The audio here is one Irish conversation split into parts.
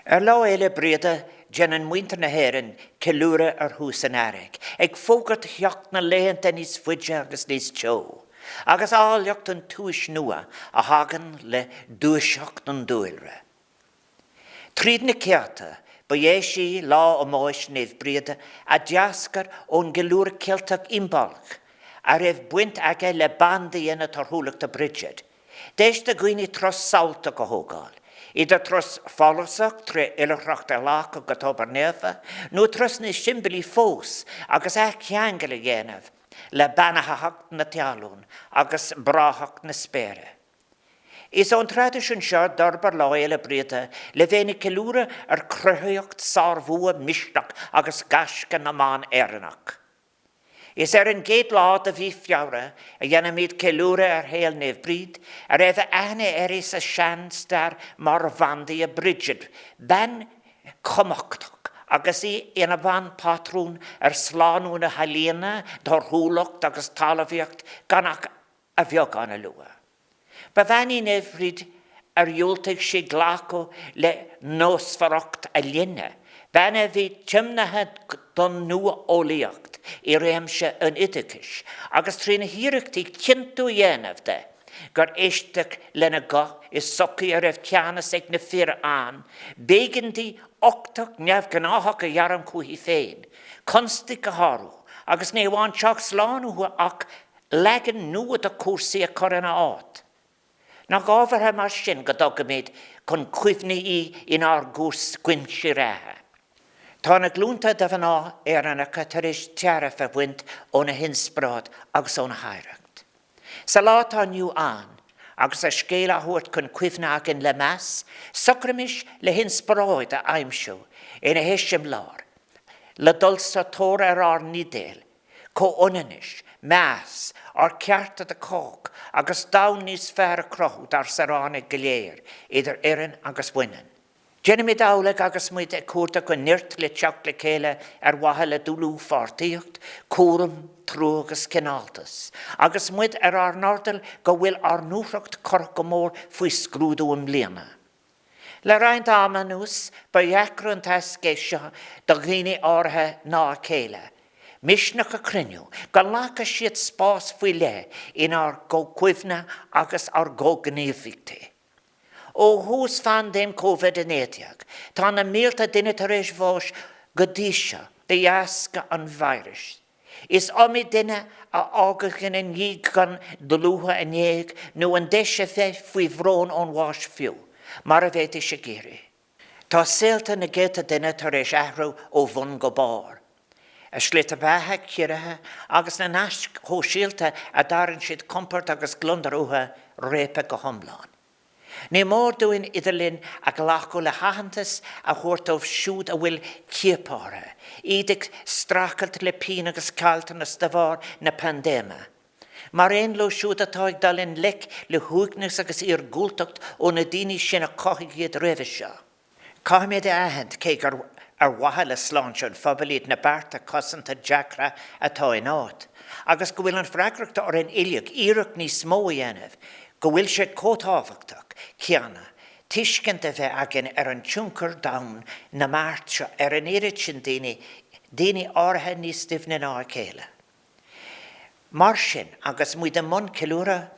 Lá éile bréda gen an muinter na héireann ceiliúra ar hús an airg. Ag fógart theocht na léanta níos fuide agus níos teo. Agus áiliocht an túis nua a hagan le dúiseocht an dúilre. Tríd na ceata, ba sí lá máis néh bréda a deascar ón geúra ceilteach imbalch, a raibh buint aige le bandaíana tarthúlacht a Bridget. Déis de gcuoine tros saolta go hógáil. Idir tros fálasach tre ilachreacht a lách go Tabarnefa, nó tros na simbili fós agus ceangal a dhéanamh le banathacht na tealún agus brathacht na spére. Is an tradiisiún seo darbar lá éile bréda le bhéna ceiliúra ar cruthaíocht sarmhua misneach agus gasca na mán éireannach. Is an géad lá a bhí fiabhra a dhéanam míad ceiliúra ar héal néh bríd a raibh aithne éris a seans dar mar bhandaí a Bridget, ben comachtach agus ina bhan patrún ar sláánú na halíana, darthúlacht agus talmhaíocht ganach a bheag anna lua. Ba bhainní néh bríd ar dúilteach sé ghlaco le nósfaracht a linne, bena bhí timnathe don nua ólaíocht I réimse an idicis, agus trína híireachtaí cinnú dhéanamh de, gur éisteach lena go is socaí a raibh ceannas ag na fir an, bégandí ochtach neamh gnáthach a dhearam chuí féin, constig go háú, agus né bhain teach sláánú ach legan nuad a cuasaí a corana áit. Nach ábhartha mar sin go dogamid chun cuimhnaí in ár gús cuimse rathe. Tá na glúnta de bhaná éireannacha tar éis tearaf a bhaint óna hinsprád agus óna haireacht. Sa lá tá nniu an, agus a scéal a thuairt chun cuimhne agin le meas, socramis le hinspráid a aimsú ina héisim lár. Le dulsa tóra ar nídéal, có onanis, meas, ar cearta de cóg, agus dawn níos fear a crochút ar saránna goléir, idir éireann agus bhuineann. Jenny dálag agus muid a cuarta go nirt le teach le céile ar wathe le dúlú fartíocht, cúram, trú agus cináltas. Agus muid ar nardal go bhfuil ar núthracht corc go mór faoi scrúdú an bliana. Le raint ámanús ba dheacrann tascéisio do ghaoine áthe ná céile. Misneach a criniú, go lácha siad spás faoi le in ar go cuimhne agus ar go gníomhíte. Ó hús fan déim Covid in éiteach, tá na mílta duine tar éis bhós go díise de dheasca an bhairis. Is omí duine a ágachan in dhíig gan dlútha a néag nó an deise bheith faoi bhrón ón bháis fiú, mar a bheith is a géirí. Tá séalta na géta duine tar éis ahrú ó bhun go bár. A slita bethe ciirithe agus na nasc ó síalta a darann siad compart agus glundarútha répa go thomláin. Ní mór dúin idirlinn a ghlachú le hahantas a chuirtómh siúd a bhfuil ciapára, idig strachelt le pín agus calta na stafár na pandéma. Mar lo siúd atá ag dalinn lec le thuignas agus ar gúltacht ó na daoine sin a cothigéad roimhe seo. Caiimiid ahand cé gur ar wathe le sláinseán phobalíad na barta cosanta deacra atá in áit, agus go bhfuil an freagrachta ar an iliog iireach níos mó dhéanamh, go bhfuil sé cótáhachtach ceanna, tuiscint a bheith agin ar an tiúncar dawn na márte ar an éirid sin daoine áthe níos duimhne ná céile. Mar sin agus muid a mun ceiliúra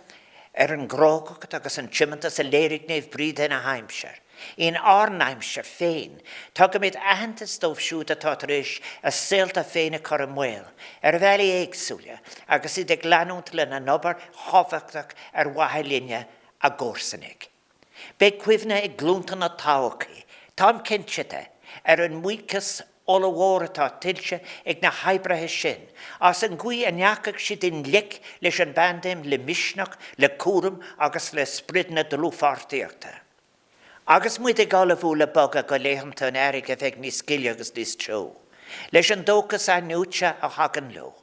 ar an grágacht agus an tiimanta sa léirigh néh bríd in a Hampshire. In Hampshire féin, tugamid ahantas dómh siúd atá tar éis a saolta féin a chur an mhaol, ar bhealaí éagsúile, agus iad ag leanúnt le na nobar thofachtach ar wathe linne a gcórsannig. Be cuimhne ag glúnta na táhachaí, tám cinnte ar an muicas óla mhór atá tilse ag na haibrethe sin, as an gcuí a neachach siad in lic leis an bandéim le misneach, le cúram agus le spridna dlúfartíochta. Agus muid ag gála bhúla boga go léhananta an airig a bheith níos sciile agus níos teo. Leis an dóchas a núte a hagan lo.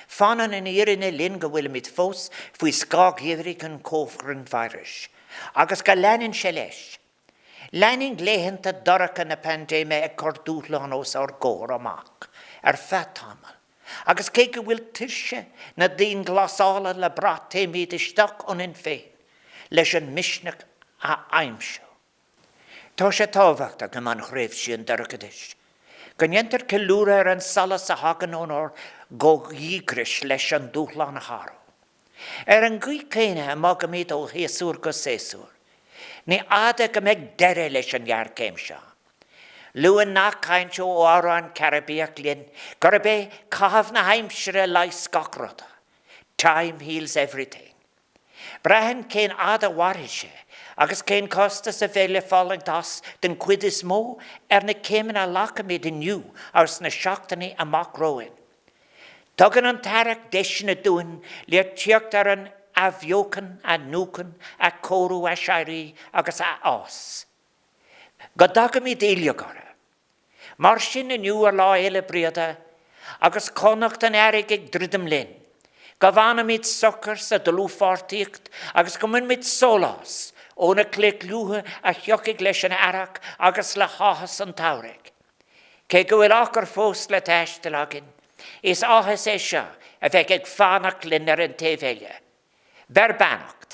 Fanan in iirine linn go bhfuil mit fós faoi scághéirig an cóhrann bhairis. Agus go leanann sé leis. Leanning léhananta doracha na pandéime ag cordúthlan os ar gór amach, ar fetámal. Agus cé go bhfuil tuise na daon glasála le brat téimiad isteach an in féin, leis an misneach a aimseo. Tá sé tábhacht go man chréibh sin dargadis. Gynenter cilúra an salas a hagan ónor go ígris leis an dúchlan a haro. An gwy céine a mag amid ó héasúr go séasúr. Ní ada go meg dere leis an jaar céim seo. Luan nach caintio ó áran Caribeach linn, Garabé cahaf na heimsere leis gachrota. Time heals everything. Brahan cén ada warishe, agus cén costas a bheile falling das den cuidis mó na céimen a lacamid in niu ars na seachtaní amach roin. Tugan an tarach deis na dúin, lear tíocht ar an a bheocan, a núcan, a córu a shairi agus a os. Godagam I délia gara. Mar sin na niu ar lá eile briada, agus connacht an erig ag dridum linn. Gavanam mit suckers a dlú fartíocht, agus gomun mit solas, óna clic lúha a chiochig leis an arach agus le háhas an taureg. Cé go bhfuil achar fós le teiste lagin, is áhas é seo a bheith ag fánach linn ar an téhheile. Berbanacht,